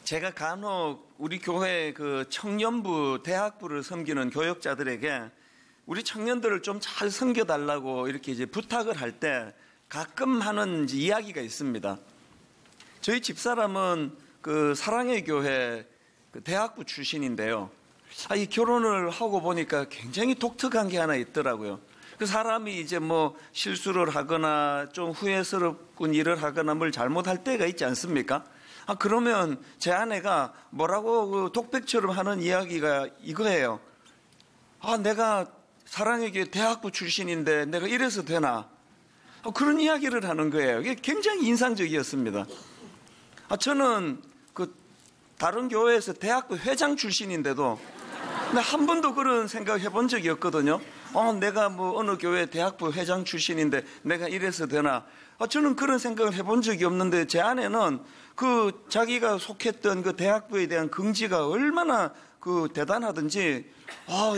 제가 간혹 우리 교회 그 청년부, 대학부를 섬기는 교역자들에게 우리 청년들을 좀 잘 섬겨달라고 이렇게 이제 부탁을 할 때 가끔 하는 이야기가 있습니다. 저희 집사람은 그 사랑의 교회 그 대학부 출신인데요. 이 결혼을 하고 보니까 굉장히 독특한 게 하나 있더라고요. 그 사람이 이제 뭐 실수를 하거나 좀 후회스럽군 일을 하거나 뭘 잘못할 때가 있지 않습니까? 그러면 제 아내가 뭐라고 그 독백처럼 하는 이야기가 이거예요. 내가 사랑의 교회 대학부 출신인데 내가 이래서 되나? 그런 이야기를 하는 거예요. 이게 굉장히 인상적이었습니다. 저는 그 다른 교회에서 대학부 회장 출신인데도 한 번도 그런 생각 해본 적이 없거든요. 내가 뭐 어느 교회 대학부 회장 출신인데 내가 이래서 되나? 저는 그런 생각을 해본 적이 없는데 제 아내는 그 자기가 속했던 그 대학부에 대한 긍지가 얼마나 그 대단하든지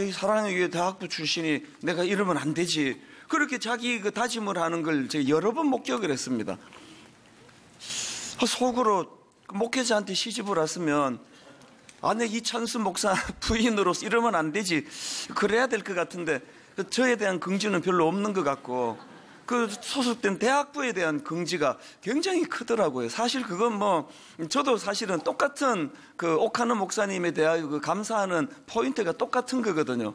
이 사랑의 교회 대학부 출신이 내가 이러면 안 되지. 그렇게 자기 그 다짐을 하는 걸 제가 여러 번 목격을 했습니다. 속으로 목회자한테 시집을 왔으면 내 이찬수 목사 부인으로서 이러면 안 되지. 그래야 될 것 같은데 저에 대한 긍지는 별로 없는 것 같고 그 소속된 대학부에 대한 긍지가 굉장히 크더라고요. 사실 그건 뭐 저도 사실은 똑같은 그 옥하는 목사님에 대하여 그 감사하는 포인트가 똑같은 거거든요.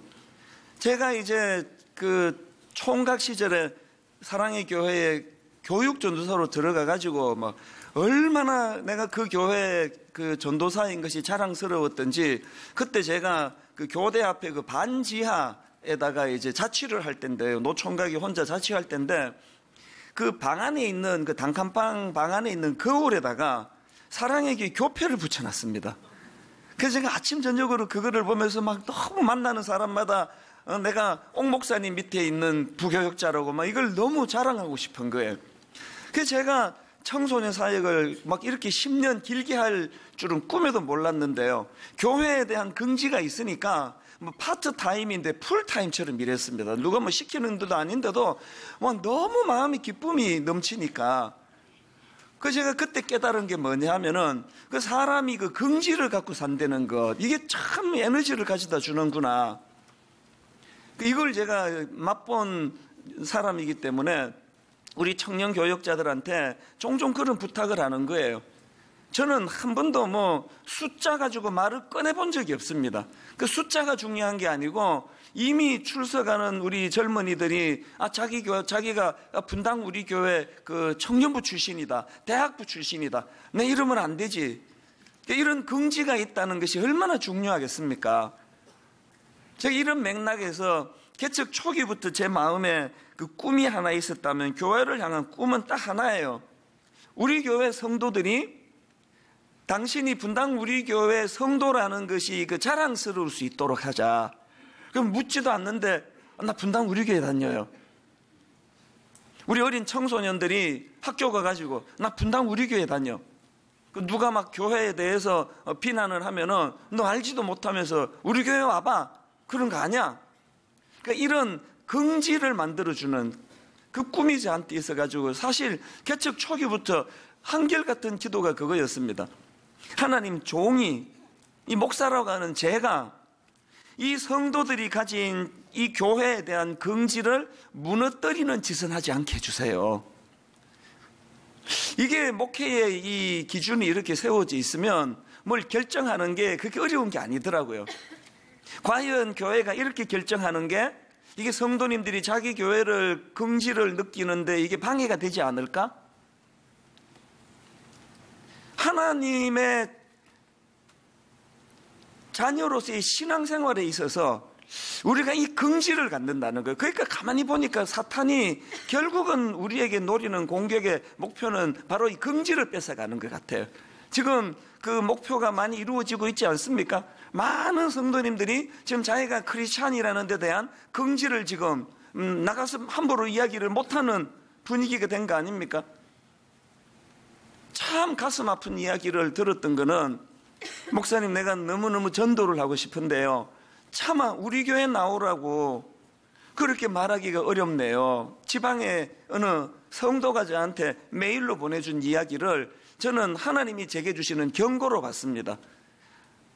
제가 이제 그 총각 시절에 사랑의 교회에 교육 전도사로 들어가 가지고 막 얼마나 내가 그 교회 그 전도사인 것이 자랑스러웠던지 그때 제가 그 교대 앞에 그 반지하에다가 이제 자취를 할 때인데요. 노총각이 혼자 자취할 때인데 그 방 안에 있는 그 단칸방 방 안에 있는 거울에다가 사랑의 교회 교패를 붙여놨습니다. 그래서 제가 아침 저녁으로 그거를 보면서 막 너무 만나는 사람마다 내가 옥 목사님 밑에 있는 부교역자라고 막 이걸 너무 자랑하고 싶은 거예요. 그래서 제가 청소년 사역을 막 이렇게 10년 길게 할 줄은 꿈에도 몰랐는데요. 교회에 대한 긍지가 있으니까 뭐 파트타임인데 풀타임처럼 일했습니다. 누가 뭐 시키는 데도 아닌데도 뭐 너무 마음이 기쁨이 넘치니까. 제가 그때 깨달은 게 뭐냐 하면은 그 사람이 그 긍지를 갖고 산다는 것, 이게 참 에너지를 가져다 주는구나. 이걸 제가 맛본 사람이기 때문에 우리 청년 교역자들한테 종종 그런 부탁을 하는 거예요. 저는 한 번도 뭐 숫자 가지고 말을 꺼내본 적이 없습니다. 그 숫자가 중요한 게 아니고 이미 출석하는 우리 젊은이들이 자기가 분당 우리 교회 그 청년부 출신이다, 대학부 출신이다. 내 이러면 안 되지. 이런 긍지가 있다는 것이 얼마나 중요하겠습니까? 제가 이런 맥락에서 개척 초기부터 제 마음에 그 꿈이 하나 있었다면 교회를 향한 꿈은 딱 하나예요. 우리 교회 성도들이 당신이 분당 우리 교회 성도라는 것이 그 자랑스러울 수 있도록 하자. 그럼 묻지도 않는데 나 분당 우리 교회 다녀요. 우리 어린 청소년들이 학교 가가지고 나 분당 우리 교회 다녀. 누가 막 교회에 대해서 비난을 하면은 너 알지도 못하면서 우리 교회 와봐. 그런 거 아니야. 그러니까 이런 긍지를 만들어주는 그 꿈이 저한테 있어가지고 사실 개척 초기부터 한결같은 기도가 그거였습니다. 하나님, 종이 이 목사라고 하는 제가 이 성도들이 가진 이 교회에 대한 긍지를 무너뜨리는 짓은 하지 않게 해주세요. 이게 목회의 이 기준이 이렇게 세워져 있으면 뭘 결정하는 게 그렇게 어려운 게 아니더라고요. 과연 교회가 이렇게 결정하는 게 이게 성도님들이 자기 교회를 긍지를 느끼는데 이게 방해가 되지 않을까? 하나님의 자녀로서의 신앙생활에 있어서 우리가 이 긍지를 갖는다는 거예요. 그러니까 가만히 보니까 사탄이 결국은 우리에게 노리는 공격의 목표는 바로 이 긍지를 뺏어가는 것 같아요. 지금 그 목표가 많이 이루어지고 있지 않습니까? 많은 성도님들이 지금 자기가 크리스찬이라는 데 대한 긍지를 지금 나가서 함부로 이야기를 못하는 분위기가 된 거 아닙니까? 참 가슴 아픈 이야기를 들었던 거는, 목사님 내가 너무너무 전도를 하고 싶은데요, 차마 우리 교회 나오라고 그렇게 말하기가 어렵네요. 지방의 어느 성도가 저한테 메일로 보내준 이야기를 저는 하나님이 제게 주시는 경고로 봤습니다.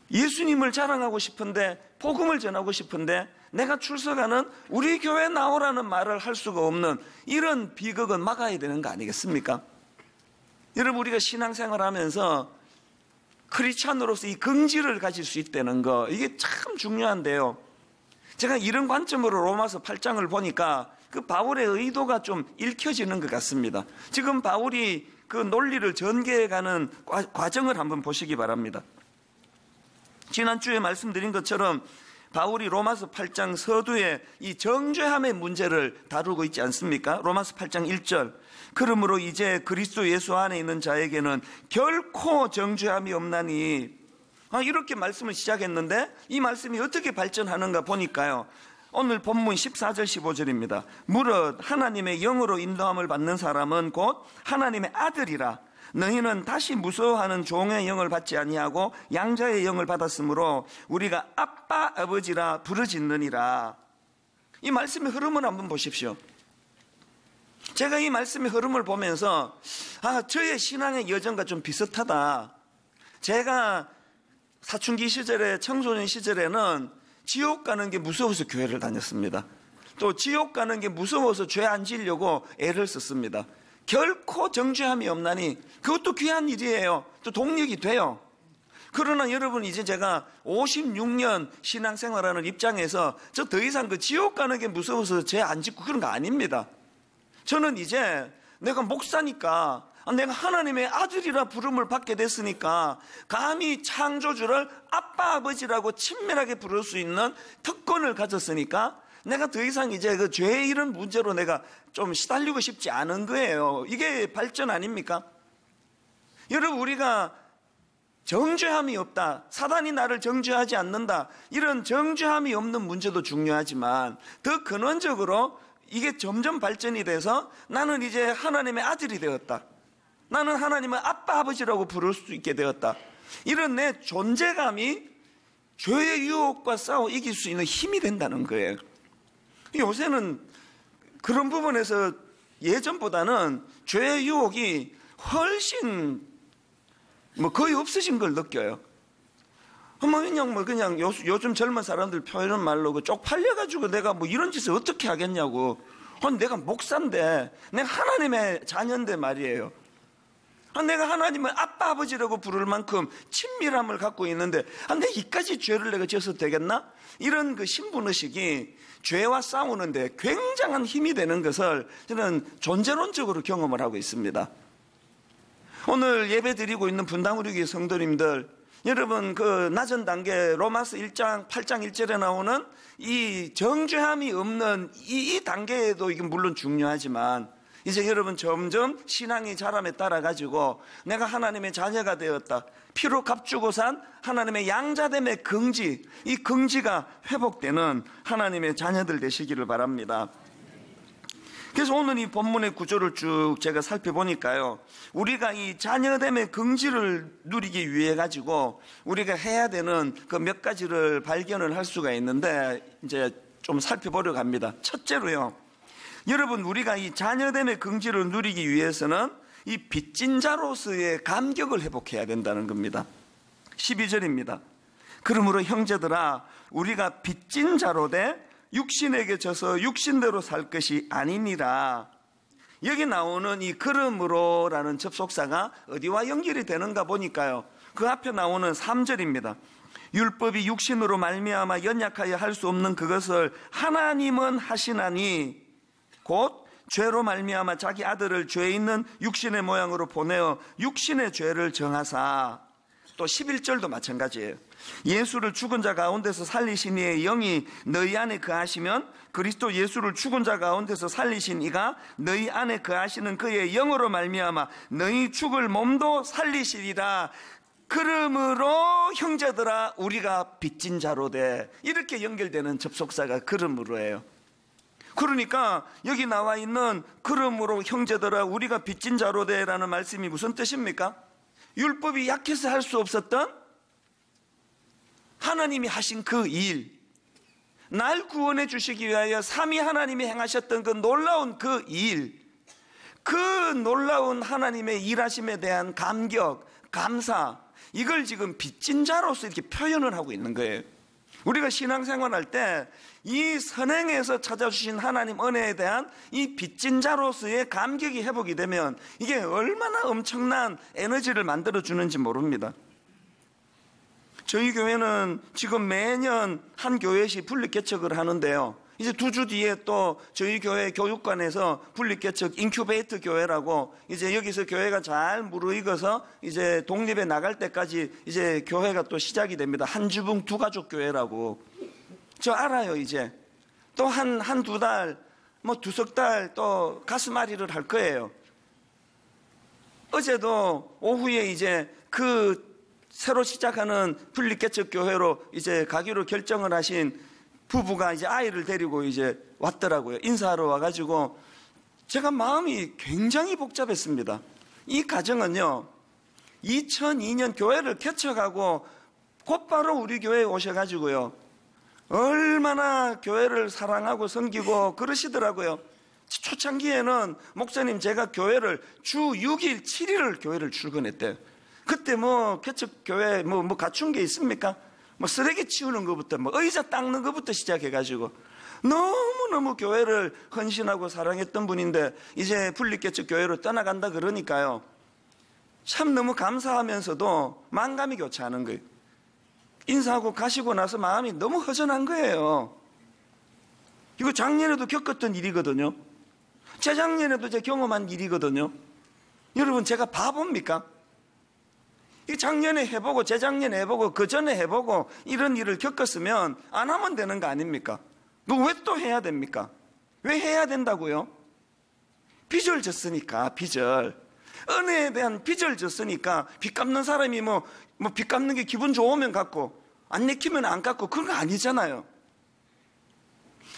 예수님을 자랑하고 싶은데, 복음을 전하고 싶은데 내가 출석하는 우리 교회 나오라는 말을 할 수가 없는 이런 비극은 막아야 되는 거 아니겠습니까? 여러분, 우리가 신앙생활 하면서 크리스찬으로서 이 긍지를 가질 수 있다는 거, 이게 참 중요한데요. 제가 이런 관점으로 로마서 8장을 보니까 그 바울의 의도가 좀 읽혀지는 것 같습니다. 지금 바울이 그 논리를 전개해가는 과정을 한번 보시기 바랍니다. 지난주에 말씀드린 것처럼 바울이 로마서 8장 서두에 이 정죄함의 문제를 다루고 있지 않습니까? 로마서 8장 1절, 그러므로 이제 그리스도 예수 안에 있는 자에게는 결코 정죄함이 없나니, 이렇게 말씀을 시작했는데 이 말씀이 어떻게 발전하는가 보니까요, 오늘 본문 14절 15절입니다. 무릇 하나님의 영으로 인도함을 받는 사람은 곧 하나님의 아들이라. 너희는 다시 무서워하는 종의 영을 받지 아니하고 양자의 영을 받았으므로 우리가 아빠 아버지라 부르짖느니라. 이 말씀의 흐름을 한번 보십시오. 제가 이 말씀의 흐름을 보면서 저의 신앙의 여정과 좀 비슷하다. 제가 사춘기 시절에, 청소년 시절에는 지옥 가는 게 무서워서 교회를 다녔습니다. 또 지옥 가는 게 무서워서 죄 안 지려고 애를 썼습니다. 결코 정죄함이 없나니, 그것도 귀한 일이에요. 또 동력이 돼요. 그러나 여러분, 이제 제가 56년 신앙생활하는 입장에서 저 더 이상 그 지옥 가는 게 무서워서 죄 안 짓고 그런 거 아닙니다. 저는 이제 내가 목사니까, 내가 하나님의 아들이라 부름을 받게 됐으니까 감히 창조주를 아빠 아버지라고 친밀하게 부를 수 있는 특권을 가졌으니까 내가 더 이상 이제 그 죄의 이런 문제로 내가 좀 시달리고 싶지 않은 거예요. 이게 발전 아닙니까? 여러분, 우리가 정죄함이 없다, 사단이 나를 정죄하지 않는다, 이런 정죄함이 없는 문제도 중요하지만 더 근원적으로 이게 점점 발전이 돼서 나는 이제 하나님의 아들이 되었다, 나는 하나님의 아빠 아버지라고 부를 수 있게 되었다, 이런 내 존재감이 죄의 유혹과 싸워 이길 수 있는 힘이 된다는 거예요. 요새는 그런 부분에서 예전보다는 죄의 유혹이 훨씬 거의 없어진 걸 느껴요. 그냥 요즘 젊은 사람들 표현한 말로 쪽팔려가지고 내가 이런 짓을 어떻게 하겠냐고. 내가 목사인데, 내가 하나님의 자녀인데 말이에요. 내가 하나님을 아빠 아버지라고 부를 만큼 친밀함을 갖고 있는데 내가 이까지 죄를 내가 지어서 되겠나? 이런 그 신분의식이 죄와 싸우는데 굉장한 힘이 되는 것을 저는 존재론적으로 경험을 하고 있습니다. 오늘 예배 드리고 있는 분당우리교회 성도님들, 여러분 그 낮은 단계 로마서 1장 8장 1절에 나오는 이 정죄함이 없는 이 단계에도 이게 물론 중요하지만, 이제 여러분 점점 신앙이 자람에 따라 가지고 내가 하나님의 자녀가 되었다, 피로 값주고 산 하나님의 양자됨의 긍지, 이 긍지가 회복되는 하나님의 자녀들 되시기를 바랍니다. 그래서 오늘 이 본문의 구조를 쭉 제가 살펴보니까요, 우리가 이 자녀됨의 긍지를 누리기 위해 가지고 우리가 해야 되는 그 몇 가지를 발견을 할 수가 있는데, 이제 좀 살펴보려고 합니다. 첫째로요, 여러분 우리가 이 자녀됨의 긍지를 누리기 위해서는 이 빚진 자로서의 감격을 회복해야 된다는 겁니다. 12절입니다. 그러므로 형제들아, 우리가 빚진 자로 돼 육신에게 져서 육신대로 살 것이 아니니라. 여기 나오는 이 그러므로라는 접속사가 어디와 연결이 되는가 보니까요, 그 앞에 나오는 3절입니다. 율법이 육신으로 말미암아 연약하여 할 수 없는 그것을 하나님은 하시나니, 곧 죄로 말미암아 자기 아들을 죄 있는 육신의 모양으로 보내어 육신의 죄를 정하사. 또 11절도 마찬가지예요. 예수를 죽은 자 가운데서 살리신 이의 영이 너희 안에 거하시면 그리스도 예수를 죽은 자 가운데서 살리신 이가 너희 안에 거하시는 그의 영으로 말미암아 너희 죽을 몸도 살리시리라. 그러므로 형제들아, 우리가 빚진 자로 돼. 이렇게 연결되는 접속사가 그러므로예요. 그러니까 여기 나와 있는 그러므로 형제들아 우리가 빚진 자로 되라는 말씀이 무슨 뜻입니까? 율법이 약해서 할 수 없었던 하나님이 하신 그 일, 날 구원해 주시기 위하여 삼위 하나님이 행하셨던 그 놀라운 그 일, 그 놀라운 하나님의 일하심에 대한 감격, 감사, 이걸 지금 빚진 자로서 이렇게 표현을 하고 있는 거예요. 우리가 신앙생활할 때 이 선행에서 찾아주신 하나님 은혜에 대한 이 빚진 자로서의 감격이 회복이 되면 이게 얼마나 엄청난 에너지를 만들어주는지 모릅니다. 저희 교회는 지금 매년 한 교회씩 분립개척을 하는데요, 이제 2주 뒤에 또 저희 교회 교육관에서 분립개척 인큐베이터 교회라고, 이제 여기서 교회가 잘 무르익어서 이제 독립에 나갈 때까지 이제 교회가 또 시작이 됩니다. 한 주붕 두 가족 교회라고. 저 알아요. 이제 또 한두 달, 뭐 두석 달 또 가슴앓이를 할 거예요. 어제도 오후에 이제 그 새로 시작하는 분립개척 교회로 이제 가기로 결정을 하신 부부가 이제 아이를 데리고 이제 왔더라고요. 인사하러 와가지고 제가 마음이 굉장히 복잡했습니다. 이 가정은요, 2002년 교회를 개척하고 곧바로 우리 교회에 오셔가지고요, 얼마나 교회를 사랑하고 섬기고 그러시더라고요. 초창기에는 목사님 제가 교회를 주 6일 7일을 교회를 출근했대요. 그때 뭐 개척 교회 뭐 갖춘 게 있습니까? 뭐 쓰레기 치우는 것부터 뭐 의자 닦는 것부터 시작해가지고 너무너무 교회를 헌신하고 사랑했던 분인데 이제 분립개척 교회로 떠나간다 그러니까요, 참 너무 감사하면서도 만감이 교차하는 거예요. 인사하고 가시고 나서 마음이 너무 허전한 거예요. 이거 작년에도 겪었던 일이거든요. 재작년에도 제가 경험한 일이거든요. 여러분, 제가 바보입니까? 이 작년에 해보고 재작년에 해보고 그 전에 해보고 이런 일을 겪었으면 안 하면 되는 거 아닙니까? 왜 또 해야 됩니까? 왜 해야 된다고요? 빚을 졌으니까. 빚을, 은혜에 대한 빚을 졌으니까. 빚 갚는 사람이 뭐 빚 갚는 게 기분 좋으면 갚고 안 내키면 안 갚고 그런 거 아니잖아요.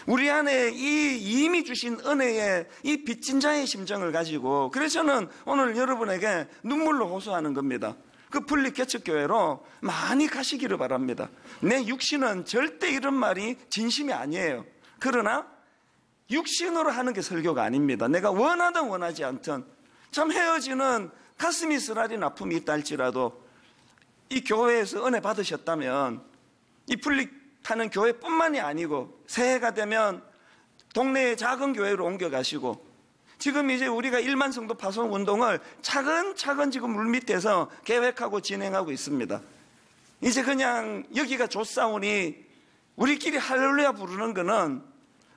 우리 안에 이 이미 주신 은혜의 이 빚진 자의 심정을 가지고, 그래서 저는 오늘 여러분에게 눈물로 호소하는 겁니다. 그 분립개척교회로 많이 가시기를 바랍니다. 내 육신은 절대 이런 말이 진심이 아니에요. 그러나 육신으로 하는 게 설교가 아닙니다. 내가 원하든 원하지 않든, 참 헤어지는 가슴이 쓰라린 아픔이 있다 할지라도 이 교회에서 은혜 받으셨다면 이 분립하는 교회뿐만이 아니고 새해가 되면 동네의 작은 교회로 옮겨가시고, 지금 이제 우리가 1만 성도 파송 운동을 차근차근 지금 물밑에서 계획하고 진행하고 있습니다. 이제 그냥 여기가 좋사오니 우리끼리 할렐루야 부르는 거는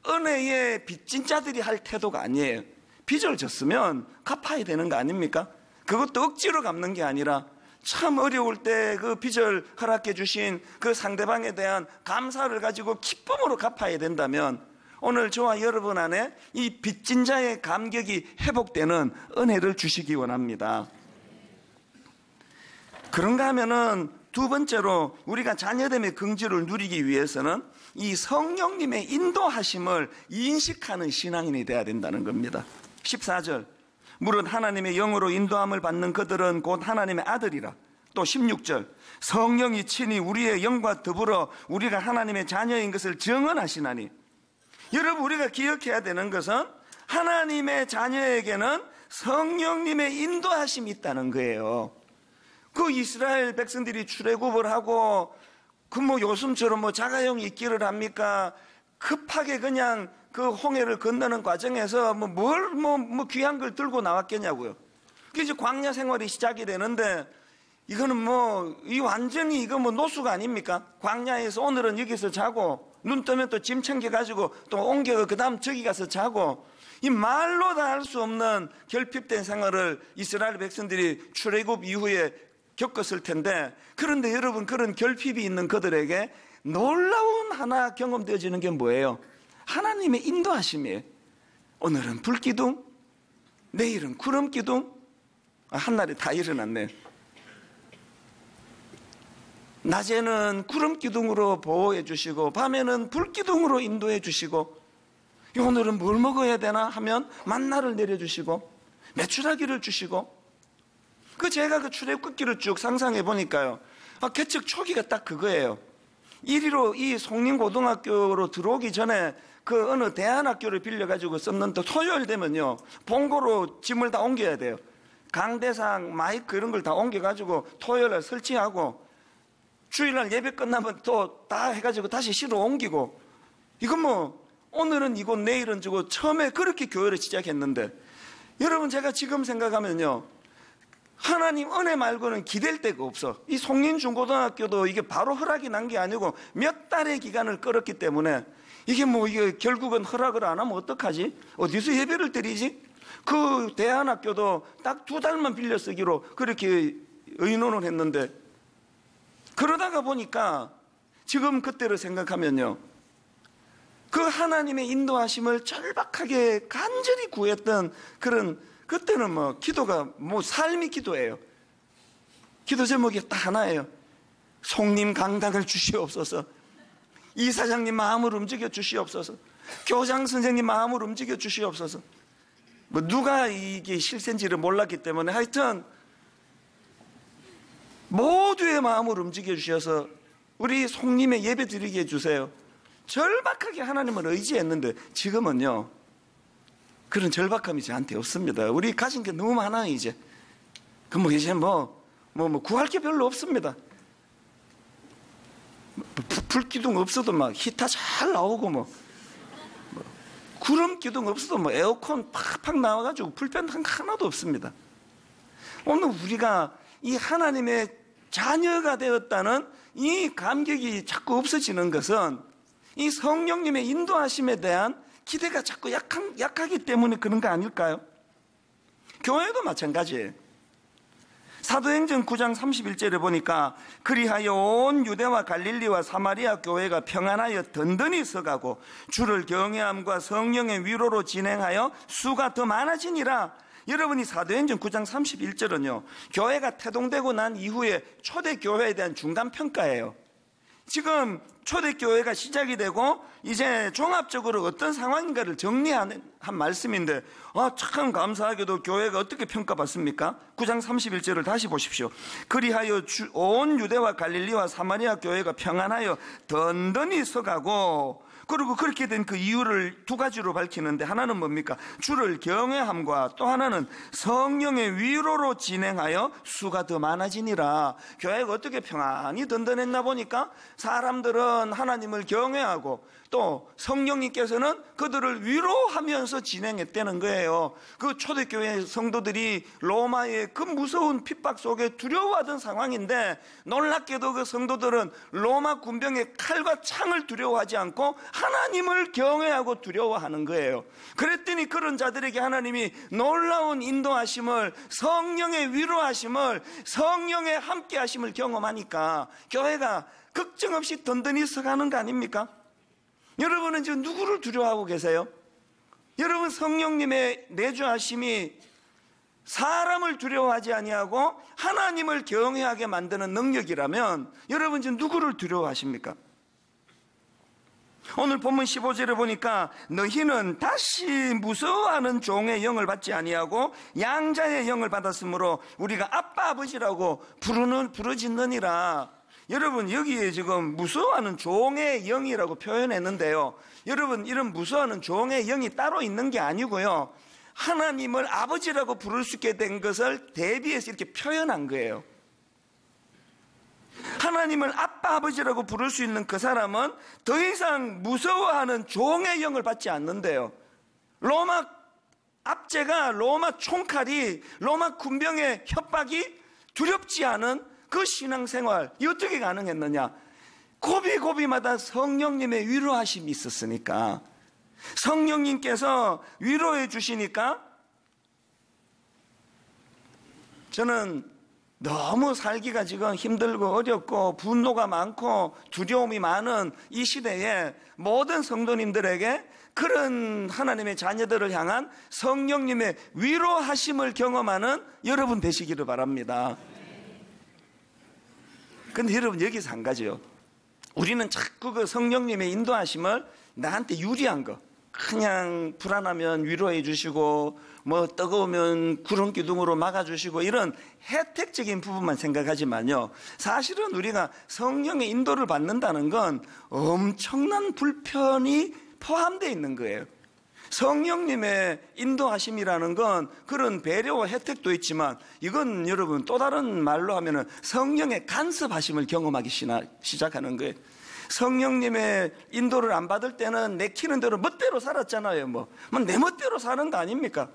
은혜의 빚진 자들이 할 태도가 아니에요. 빚을 졌으면 갚아야 되는 거 아닙니까? 그것도 억지로 갚는 게 아니라 참 어려울 때 그 빚을 허락해 주신 그 상대방에 대한 감사를 가지고 기쁨으로 갚아야 된다면, 오늘 저와 여러분 안에 이 빚진 자의 감격이 회복되는 은혜를 주시기 원합니다. 그런가 하면은 두 번째로 우리가 자녀됨의 긍지를 누리기 위해서는 이 성령님의 인도하심을 인식하는 신앙인이 되어야 된다는 겁니다. 14절, 무릇 하나님의 영으로 인도함을 받는 그들은 곧 하나님의 아들이라. 또 16절, 성령이 친히 우리의 영과 더불어 우리가 하나님의 자녀인 것을 증언하시나니. 여러분, 우리가 기억해야 되는 것은 하나님의 자녀에게는 성령님의 인도하심이 있다는 거예요. 그 이스라엘 백성들이 출애굽을 하고 그 뭐 요즘처럼 뭐 자가용이 있기를 합니까? 급하게 그냥 그 홍해를 건너는 과정에서 뭐 귀한 걸 들고 나왔겠냐고요. 그게 이제 광야 생활이 시작이 되는데, 이거는 이 완전히 이거 노수가 아닙니까? 광야에서 오늘은 여기서 자고 눈 뜨면 또 짐 챙겨가지고 또 옮겨 그 다음 저기 가서 자고, 이 말로 다 할 수 없는 결핍된 생활을 이스라엘 백성들이 출애굽 이후에 겪었을 텐데, 그런데 여러분, 그런 결핍이 있는 그들에게 놀라운 하나 경험되어지는 게 뭐예요? 하나님의 인도하심이에요. 오늘은 불기둥, 내일은 구름기둥. 한날에 다 일어났네. 낮에는 구름기둥으로 보호해 주시고 밤에는 불기둥으로 인도해 주시고, 오늘은 뭘 먹어야 되나 하면 만나를 내려주시고 메추라기를 주시고, 제가 그 출애굽기를 쭉 상상해 보니까요, 개척 초기가 딱 그거예요. 이리로 이 송림고등학교로 들어오기 전에 그 어느 대안학교를 빌려가지고 썼는데, 토요일 되면요 본고로 짐을 다 옮겨야 돼요. 강대상, 마이크 이런 걸 다 옮겨가지고 토요일에 설치하고, 주일날 예배 끝나면 또 다 해가지고 다시 시로 옮기고, 이건 뭐 오늘은 이곳 내일은 저곳, 처음에 그렇게 교회를 시작했는데, 여러분 제가 지금 생각하면요, 하나님 은혜 말고는 기댈 데가 없어. 이 송림중고등학교도 이게 바로 허락이 난 게 아니고 몇 달의 기간을 끌었기 때문에, 이게 결국은 허락을 안 하면 어떡하지? 어디서 예배를 드리지? 그 대안학교도 딱 2달만 빌려 쓰기로 그렇게 의논을 했는데, 그러다가 보니까 지금 그때를 생각하면요, 그 하나님의 인도하심을 절박하게 간절히 구했던 그런, 그때는 뭐 기도가 뭐 삶이 기도예요. 기도 제목이 딱 하나예요. 송림 강당을 주시옵소서. 이사장님 마음을 움직여 주시옵소서. 교장 선생님 마음을 움직여 주시옵소서. 뭐 누가 이게 실세인지를 몰랐기 때문에 하여튼 모두의 마음을 움직여 주셔서 우리 송림에 예배 드리게 해주세요. 절박하게 하나님을 의지했는데, 지금은요 그런 절박함이 저한테 없습니다. 우리 가진 게 너무 많아요. 이제 이제 구할 게 별로 없습니다. 불기둥 없어도 막 히터 잘 나오고, 구름 기둥 없어도 에어컨 팍팍 나와가지고 불편 하나도 없습니다. 오늘 우리가 이 하나님의 자녀가 되었다는 이 감격이 자꾸 없어지는 것은 이 성령님의 인도하심에 대한 기대가 자꾸 약하기 때문에 그런 거 아닐까요? 교회도 마찬가지예요. 사도행전 9장 31절에 보니까, 그리하여 온 유대와 갈릴리와 사마리아 교회가 평안하여 든든히 서가고 주를 경외함과 성령의 위로로 진행하여 수가 더 많아지니라. 여러분이 사도행전 9장 31절은요 교회가 태동되고 난 이후에 초대교회에 대한 중간평가예요. 지금 초대교회가 시작이 되고 이제 종합적으로 어떤 상황인가를 정리한 말씀인데, 참 감사하게도 교회가 어떻게 평가받습니까? 9장 31절을 다시 보십시오. 그리하여 온 유대와 갈릴리와 사마리아 교회가 평안하여 든든히 서가고, 그리고 그렇게 된 그 이유를 2가지로 밝히는데, 하나는 뭡니까? 주를 경외함과 또 하나는 성령의 위로로 진행하여 수가 더 많아지니라. 교회가 어떻게 평안히 든든했나 보니까 사람들은 하나님을 경외하고 또 성령님께서는 그들을 위로하면서 진행했다는 거예요. 그 초대교회 성도들이 로마의 그 무서운 핍박 속에 두려워하던 상황인데, 놀랍게도 그 성도들은 로마 군병의 칼과 창을 두려워하지 않고 하나님을 경외하고 두려워하는 거예요. 그랬더니 그런 자들에게 하나님이 놀라운 인도하심을, 성령의 위로하심을, 성령의 함께하심을 경험하니까 교회가 걱정 없이 든든히 서가는 거 아닙니까? 여러분은 지금 누구를 두려워하고 계세요? 여러분 성령님의 내주하심이 사람을 두려워하지 아니하고 하나님을 경외하게 만드는 능력이라면 여러분 지금 누구를 두려워하십니까? 오늘 본문 15절에 보니까, 너희는 다시 무서워하는 종의 영을 받지 아니하고 양자의 영을 받았으므로 우리가 아빠 아버지라고 부르짖느니라. 여러분 여기에 지금 무서워하는 종의 영이라고 표현했는데요, 여러분 이런 무서워하는 종의 영이 따로 있는 게 아니고요, 하나님을 아버지라고 부를 수 있게 된 것을 대비해서 이렇게 표현한 거예요. 하나님을 아빠 아버지라고 부를 수 있는 그 사람은 더 이상 무서워하는 종의 영을 받지 않는데요, 로마 압제가, 로마 총칼이, 로마 군병의 협박이 두렵지 않은 그 신앙생활, 이 어떻게 가능했느냐? 고비고비마다 성령님의 위로하심이 있었으니까, 성령님께서 위로해 주시니까, 저는 너무 살기가 지금 힘들고 어렵고 분노가 많고 두려움이 많은 이 시대에 모든 성도님들에게 그런 하나님의 자녀들을 향한 성령님의 위로하심을 경험하는 여러분 되시기를 바랍니다. 근데 여러분 여기서 한 가지요, 우리는 자꾸 그 성령님의 인도하심을 나한테 유리한 거, 그냥 불안하면 위로해 주시고 뭐 뜨거우면 구름 기둥으로 막아주시고 이런 혜택적인 부분만 생각하지만요, 사실은 우리가 성령의 인도를 받는다는 건 엄청난 불편이 포함되어 있는 거예요. 성령님의 인도하심이라는 건 그런 배려와 혜택도 있지만, 이건 여러분 또 다른 말로 하면은 성령의 간섭하심을 경험하기 시작하는 거예요. 성령님의 인도를 안 받을 때는 내키는 대로 멋대로 살았잖아요. 뭐 내 멋대로 사는 거 아닙니까?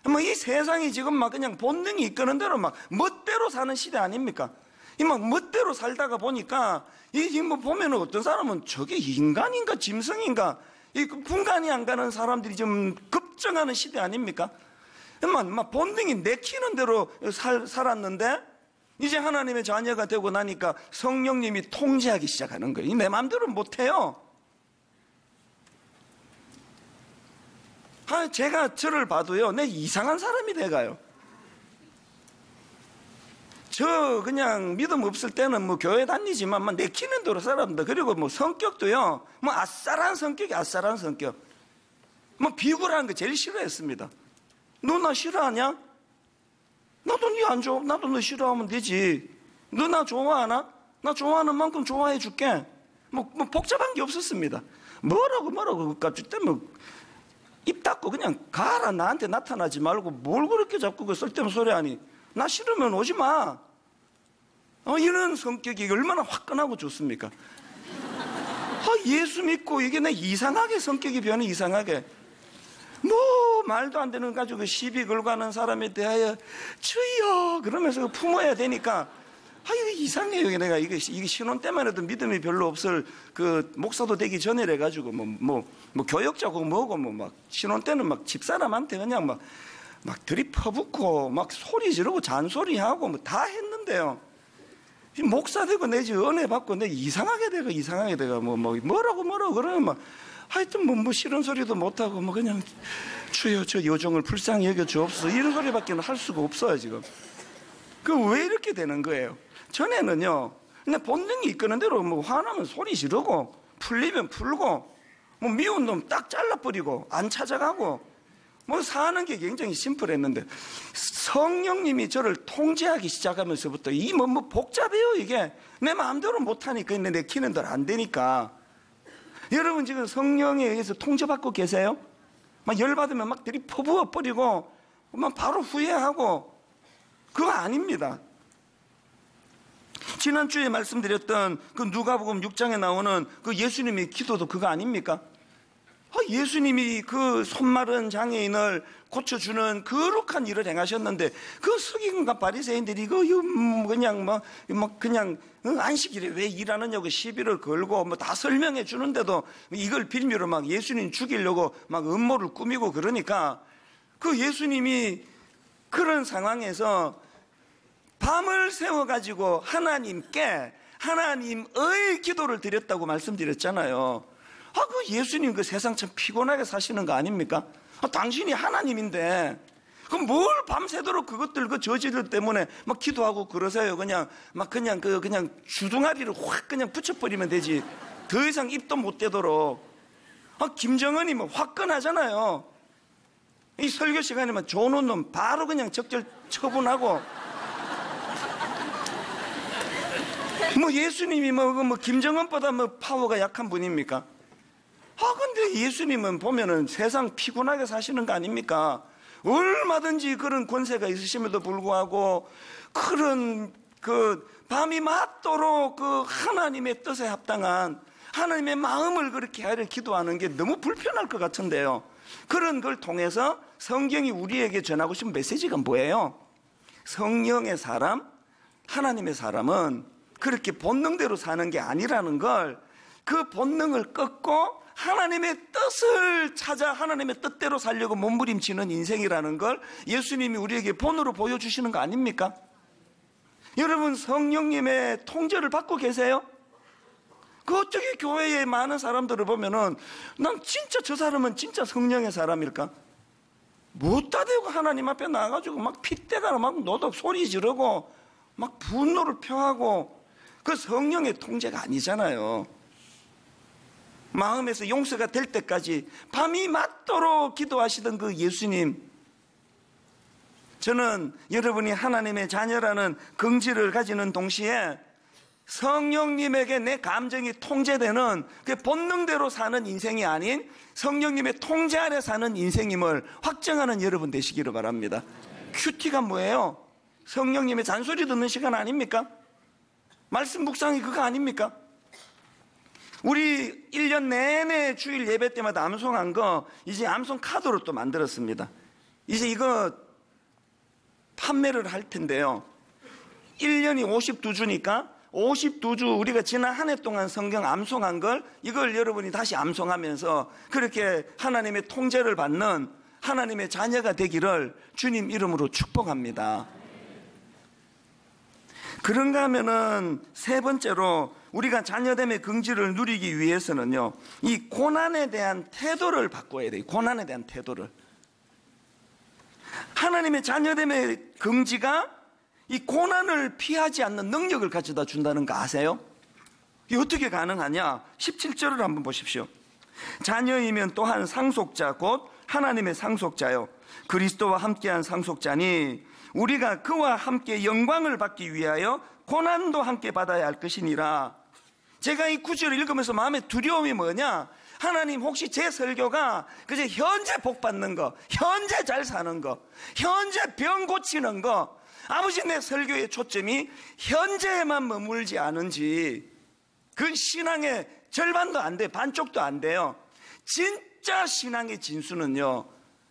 뭐 이 세상이 지금 막 그냥 본능이 이끄는 대로 막 멋대로 사는 시대 아닙니까? 이 막 멋대로 살다가 보니까 이 뭐 보면은 어떤 사람은 저게 인간인가 짐승인가 이 분간이 안 가는 사람들이 좀 급증하는 시대 아닙니까? 막 본능이 내키는 대로 살았는데 이제 하나님의 자녀가 되고 나니까 성령님이 통제하기 시작하는 거예요. 내 마음대로 못해요. 제가 저를 봐도요, 내 이상한 사람이 돼가요. 저 그냥 믿음 없을 때는 뭐 교회 다니지만 막 내키는 대로 살았습니다. 그리고 뭐 성격도요, 뭐 아싸란 성격. 뭐 비굴한 거 제일 싫어했습니다. 너 나 싫어하냐? 나도 니 안 좋아. 나도 너 싫어하면 되지. 너 나 좋아하나? 나 좋아하는 만큼 좋아해 줄게. 뭐 복잡한 게 없었습니다. 뭐라고 그까짓 때 뭐 입 닫고 그냥 가라. 나한테 나타나지 말고 뭘 그렇게 자꾸 그 쓸데없는 소리 하니. 나 싫으면 오지 마. 이런 성격이 얼마나 화끈하고 좋습니까? 예수 믿고 이게 내 이상하게 성격이 변해. 이상하게 뭐 말도 안 되는 가지고 시비 걸고 하는 사람에 대하여 주여 그러면서 품어야 되니까 이게 이상해요. 내가 이게 신혼 때만 해도 믿음이 별로 없을 그 목사도 되기 전에 가지고 뭐 교역자고 뭐고 막 신혼 때는 막 집사람한테 그냥 막 들이퍼붓고 막 소리 지르고 잔소리하고 뭐 다 했는데요, 목사 되고 내지 은혜 받고 내 이상하게 돼가 뭐라고 그러면 막 하여튼 뭐 싫은 소리도 못하고 뭐 그냥 주여 저 요정을 불쌍히 여겨 주옵소서 이런 소리밖에 할 수가 없어요 지금. 왜 이렇게 되는 거예요? 전에는요, 그냥 본능이 이끄는 대로 뭐 화나면 소리 지르고 풀리면 풀고 뭐 미운 놈 딱 잘라버리고 안 찾아가고 뭐 사는 게 굉장히 심플했는데, 성령님이 저를 통제하기 시작하면서부터 뭐 복잡해요. 이게 내 마음대로 못하니까, 내키는 대로 안 되니까. 여러분 지금 성령에 의해서 통제받고 계세요? 막 열받으면 막 들이퍼부어 버리고 막 바로 후회하고, 그거 아닙니다. 지난주에 말씀드렸던 그 누가복음 6장에 나오는 그 예수님의 기도도 그거 아닙니까? 예수님이 그 손마른 장애인을 고쳐주는 거룩한 일을 행하셨는데, 그 서기관과 바리새인들이 그냥 안식일에 왜 일하느냐고 시비를 걸고 뭐 다 설명해 주는데도 이걸 빌미로 막 예수님 죽이려고 막 음모를 꾸미고 그러니까, 그 예수님이 그런 상황에서 밤을 세워가지고 하나님의 기도를 드렸다고 말씀드렸잖아요. 그 예수님 그 세상 참 피곤하게 사시는 거 아닙니까? 당신이 하나님인데 그럼 뭘 밤새도록 그것들 그 저지들 때문에 막 기도하고 그러세요. 그냥 주둥아리를 확 그냥 붙여버리면 되지. 더 이상 입도 못 대도록. 김정은이 뭐 화끈하잖아요. 이 설교 시간에만 좋은 놈 바로 그냥 적절 처분하고. 뭐 예수님이 뭐 김정은보다 뭐 파워가 약한 분입니까? 근데 예수님은 보면은 세상 피곤하게 사시는 거 아닙니까? 얼마든지 그런 권세가 있으심에도 불구하고 그런 밤이 맞도록 그 하나님의 뜻에 합당한 하나님의 마음을 그렇게 하려 기도하는 게 너무 불편할 것 같은데요. 그런 걸 통해서 성경이 우리에게 전하고 싶은 메시지가 뭐예요? 성령의 사람, 하나님의 사람은 그렇게 본능대로 사는 게 아니라는 걸, 그 본능을 꺾고 하나님의 뜻을 찾아 하나님의 뜻대로 살려고 몸부림치는 인생이라는 걸 예수님이 우리에게 본으로 보여주시는 거 아닙니까? 여러분 성령님의 통제를 받고 계세요? 어떻게 교회에 많은 사람들을 보면은 난 진짜 저 사람은 진짜 성령의 사람일까? 못다 대고 하나님 앞에 나가가지고 막 핏대가 막 노덕 소리 지르고 막 분노를 표하고, 그 성령의 통제가 아니잖아요. 마음에서 용서가 될 때까지 밤이 맞도록 기도하시던 그 예수님, 저는 여러분이 하나님의 자녀라는 긍지를 가지는 동시에 성령님에게 내 감정이 통제되는 그 본능대로 사는 인생이 아닌 성령님의 통제 아래 사는 인생임을 확정하는 여러분 되시기를 바랍니다. 큐티가 뭐예요? 성령님의 잔소리 듣는 시간 아닙니까? 말씀 묵상이 그거 아닙니까? 우리 1년 내내 주일 예배 때마다 암송한 거 이제 암송 카드로 또 만들었습니다. 이제 이거 판매를 할 텐데요. 1년이 52주니까 52주 우리가 지난 한 해 동안 성경 암송한 걸 이걸 여러분이 다시 암송하면서 그렇게 하나님의 통제를 받는 하나님의 자녀가 되기를 주님 이름으로 축복합니다. 그런가 하면은 세 번째로 우리가 자녀됨의 긍지를 누리기 위해서는요, 이 고난에 대한 태도를 바꿔야 돼요. 고난에 대한 태도를. 하나님의 자녀됨의 긍지가 이 고난을 피하지 않는 능력을 가져다 준다는 거 아세요? 이게 어떻게 가능하냐? 17절을 한번 보십시오. 자녀이면 또한 상속자 곧 하나님의 상속자요 그리스도와 함께한 상속자니 우리가 그와 함께 영광을 받기 위하여 고난도 함께 받아야 할 것이니라. 제가 이 구절을 읽으면서 마음에 두려움이 뭐냐? 하나님 혹시 제 설교가 그저 현재 복 받는 거, 현재 잘 사는 거, 현재 병 고치는 거, 아버지 내 설교의 초점이 현재에만 머물지 않은지, 그 신앙의 절반도 안 돼요. 반쪽도 안 돼요. 진짜 신앙의 진수는요,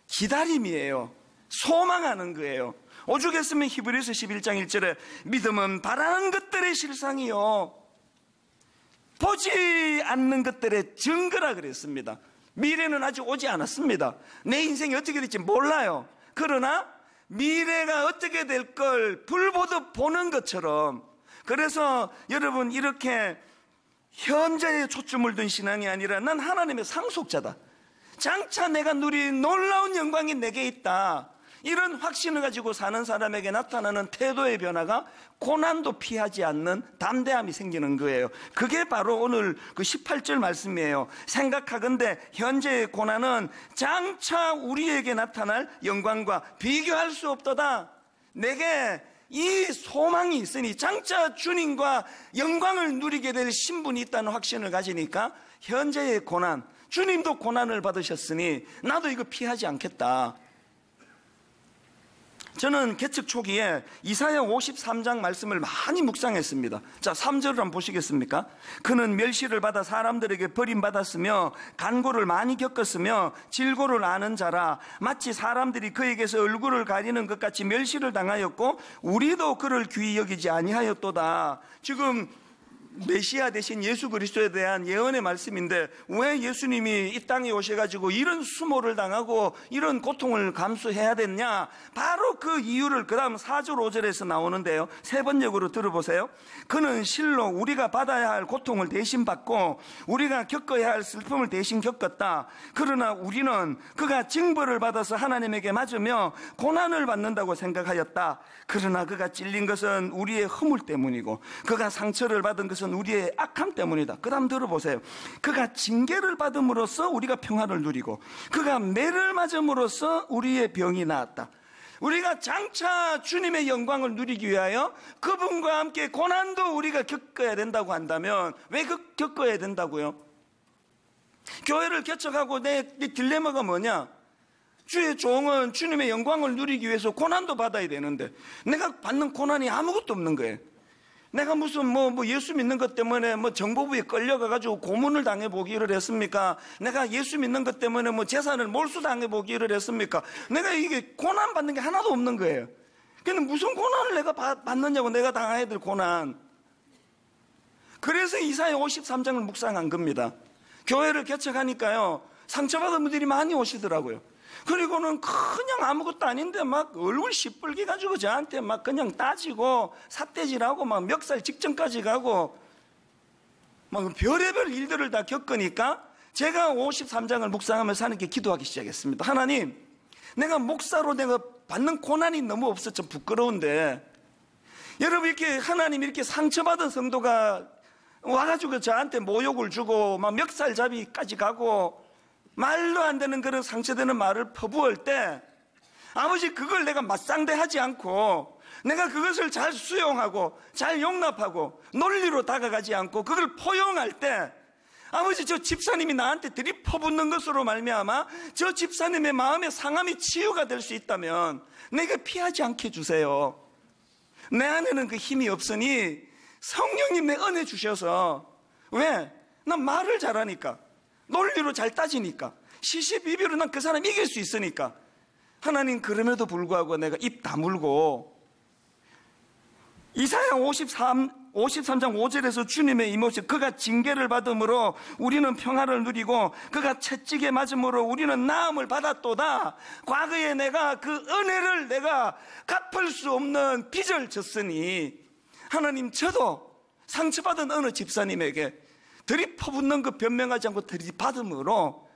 기다림이에요. 소망하는 거예요. 오죽했으면 히브리서 11장 1절에 믿음은 바라는 것들의 실상이요 보지 않는 것들의 증거라 그랬습니다. 미래는 아직 오지 않았습니다. 내 인생이 어떻게 될지 몰라요. 그러나 미래가 어떻게 될 걸 불보듯 보는 것처럼, 그래서 여러분 이렇게 현재에 초점을 둔 신앙이 아니라 난 하나님의 상속자다, 장차 내가 누린 놀라운 영광이 내게 있다, 이런 확신을 가지고 사는 사람에게 나타나는 태도의 변화가 고난도 피하지 않는 담대함이 생기는 거예요. 그게 바로 오늘 그 18절 말씀이에요. 생각하건대 현재의 고난은 장차 우리에게 나타날 영광과 비교할 수 없도다. 내게 이 소망이 있으니 장차 주님과 영광을 누리게 될 신분이 있다는 확신을 가지니까 현재의 고난, 주님도 고난을 받으셨으니 나도 이거 피하지 않겠다. 저는 개척 초기에 이사야 53장 말씀을 많이 묵상했습니다. 자, 3절을 한번 보시겠습니까? 그는 멸시를 받아 사람들에게 버림받았으며 간고를 많이 겪었으며 질고를 아는 자라. 마치 사람들이 그에게서 얼굴을 가리는 것 같이 멸시를 당하였고 우리도 그를 귀히 여기지 아니하였도다. 지금 메시아 대신 예수 그리스도에 대한 예언의 말씀인데 왜 예수님이 이 땅에 오셔가지고 이런 수모를 당하고 이런 고통을 감수해야 됐냐? 바로 그 이유를 그 다음 4절 5절에서 나오는데요, 세 번역으로 들어보세요. 그는 실로 우리가 받아야 할 고통을 대신 받고 우리가 겪어야 할 슬픔을 대신 겪었다. 그러나 우리는 그가 징벌을 받아서 하나님에게 맞으며 고난을 받는다고 생각하였다. 그러나 그가 찔린 것은 우리의 허물 때문이고 그가 상처를 받은 것은 우리의 악함 때문이다. 그 다음 들어보세요. 그가 징계를 받음으로써 우리가 평안을 누리고 그가 매를 맞음으로써 우리의 병이 나았다. 우리가 장차 주님의 영광을 누리기 위하여 그분과 함께 고난도 우리가 겪어야 된다고 한다면 왜 겪어야 된다고요? 교회를 개척하고 내 딜레마가 뭐냐? 주의 종은 주님의 영광을 누리기 위해서 고난도 받아야 되는데 내가 받는 고난이 아무것도 없는 거예요. 내가 무슨 예수 믿는 것 때문에 정보부에 끌려가가지고 고문을 당해보기를 했습니까? 내가 예수 믿는 것 때문에 재산을 몰수당해보기를 했습니까? 내가 이게 고난 받는 게 하나도 없는 거예요. 근데 무슨 고난을 내가 받느냐고, 내가 당해야 될 고난. 그래서 이사야 53장을 묵상한 겁니다. 교회를 개척하니까요, 상처받은 분들이 많이 오시더라고요. 그리고는 그냥 아무것도 아닌데 막 얼굴 시뻘게 가지고 저한테 막 그냥 따지고 삿대질하고 막 멱살 직전까지 가고 막 별의별 일들을 다 겪으니까 제가 53장을 묵상하면서 하나님께 기도하기 시작했습니다. 하나님, 내가 목사로 내가 받는 고난이 너무 없어 좀 부끄러운데, 여러분 이렇게 하나님 이렇게 상처받은 성도가 와가지고 저한테 모욕을 주고 막 멱살잡이까지 가고 말도 안 되는 그런 상처되는 말을 퍼부을 때 아버지 그걸 내가 맞상대하지 않고 내가 그것을 잘 수용하고 잘 용납하고 논리로 다가가지 않고 그걸 포용할 때 아버지 저 집사님이 나한테 들이퍼붓는 것으로 말미암아 저 집사님의 마음의 상함이 치유가 될 수 있다면 내가 피하지 않게 해주세요. 내 안에는 그 힘이 없으니 성령님 내 은혜 주셔서 왜? 난 말을 잘하니까 논리로 잘 따지니까 시시비비로 난 그 사람 이길 수 있으니까 하나님 그럼에도 불구하고 내가 입 다물고 이사야 53장 5절에서 주님의 이 모습 그가 징계를 받음으로 우리는 평화를 누리고 그가 채찍에 맞음으로 우리는 나음을 받았도다. 과거에 내가 그 은혜를 내가 갚을 수 없는 빚을 졌으니 하나님 저도 상처받은 어느 집사님에게 들이퍼붓는 그 변명하지 않고 들이받음으로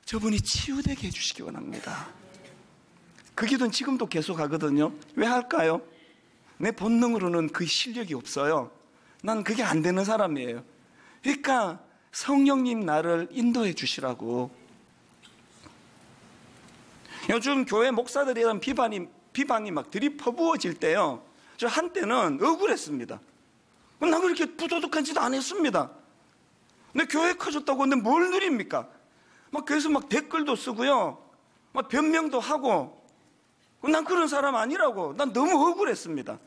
저분이 치유되게 해주시기 원합니다. 그 기도는 지금도 계속 하거든요. 왜 할까요? 내 본능으로는 그 실력이 없어요. 난 그게 안 되는 사람이에요. 그러니까 성령님 나를 인도해 주시라고. 요즘 교회 목사들에 대한 비방이 막 들이퍼부어질 때요, 저 한때는 억울했습니다. 난 그렇게 부도덕한 짓 안 했습니다. 내 교회 커졌다고 근데 뭘 누립니까? 막 그래서 막 댓글도 쓰고요, 막 변명도 하고. 난 그런 사람 아니라고. 난 너무 억울했습니다.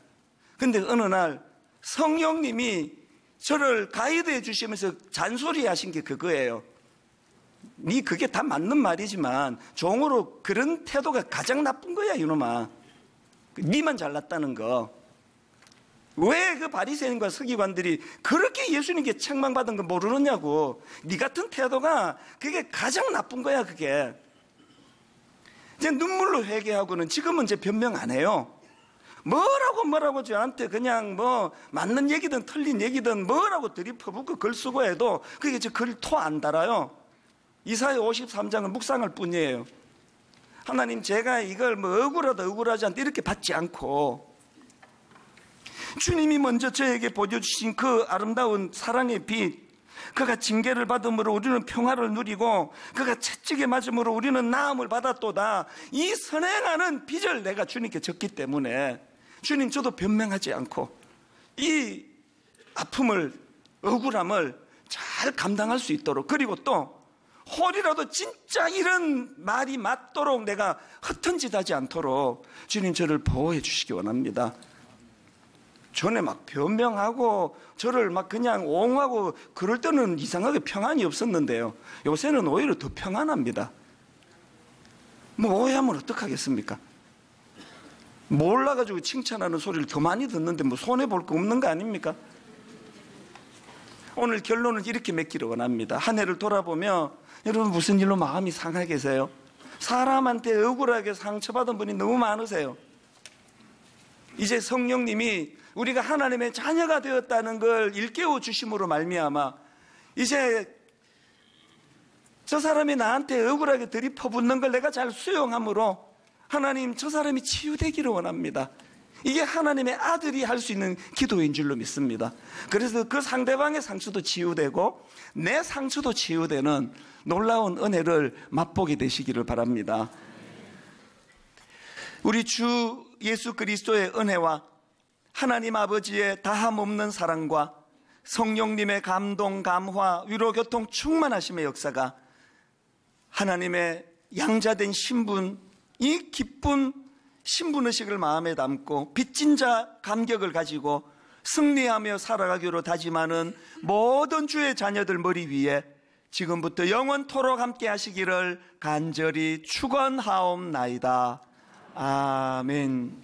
근데 어느 날 성령님이 저를 가이드해 주시면서 잔소리 하신 게 그거예요. 네 그게 다 맞는 말이지만 종으로 그런 태도가 가장 나쁜 거야 이놈아. 네만 잘났다는 거. 왜 그 바리새인과 서기관들이 그렇게 예수님께 책망받은 거 모르느냐고. 네 같은 태도가 그게 가장 나쁜 거야 그게. 이제 눈물로 회개하고는 지금은 이제 변명 안 해요. 뭐라고 저한테 그냥 뭐 맞는 얘기든 틀린 얘기든 뭐라고 들이퍼붓고 글 쓰고 해도 그게 저 글 토 안 달아요. 이사야 53장은 묵상할 뿐이에요. 하나님 제가 이걸 뭐 억울하다 억울하지 않다 이렇게 받지 않고 주님이 먼저 저에게 보여주신 그 아름다운 사랑의 빛, 그가 징계를 받음으로 우리는 평화를 누리고 그가 채찍에 맞음으로 우리는 나음을 받았도다. 이 선행하는 빚을 내가 주님께 졌기 때문에 주님 저도 변명하지 않고 이 아픔을 억울함을 잘 감당할 수 있도록, 그리고 또 홀이라도 진짜 이런 말이 맞도록 내가 흩은짓하지 않도록 주님 저를 보호해 주시기 원합니다. 전에 막 변명하고 저를 막 그냥 옹호하고 그럴 때는 이상하게 평안이 없었는데요, 요새는 오히려 더 평안합니다. 뭐 오해하면 어떡하겠습니까? 몰라가지고 칭찬하는 소리를 더 많이 듣는데 뭐 손해볼 거 없는 거 아닙니까? 오늘 결론을 이렇게 맺기를 원합니다. 한 해를 돌아보며 여러분 무슨 일로 마음이 상하게 계세요? 사람한테 억울하게 상처받은 분이 너무 많으세요. 이제 성령님이 우리가 하나님의 자녀가 되었다는 걸 일깨워 주심으로 말미암아 이제 저 사람이 나한테 억울하게 들이퍼붓는 걸 내가 잘 수용함으로 하나님 저 사람이 치유되기를 원합니다. 이게 하나님의 아들이 할 수 있는 기도인 줄로 믿습니다. 그래서 그 상대방의 상처도 치유되고 내 상처도 치유되는 놀라운 은혜를 맛보게 되시기를 바랍니다. 우리 주 예수 그리스도의 은혜와 하나님 아버지의 다함없는 사랑과 성령님의 감동, 감화, 위로, 교통, 충만하심의 역사가 하나님의 양자된 신분, 이 기쁜 신분의식을 마음에 담고 빚진 자 감격을 가지고 승리하며 살아가기로 다짐하는 모든 주의 자녀들 머리 위에 지금부터 영원토록 함께 하시기를 간절히 축원하옵나이다. 아멘.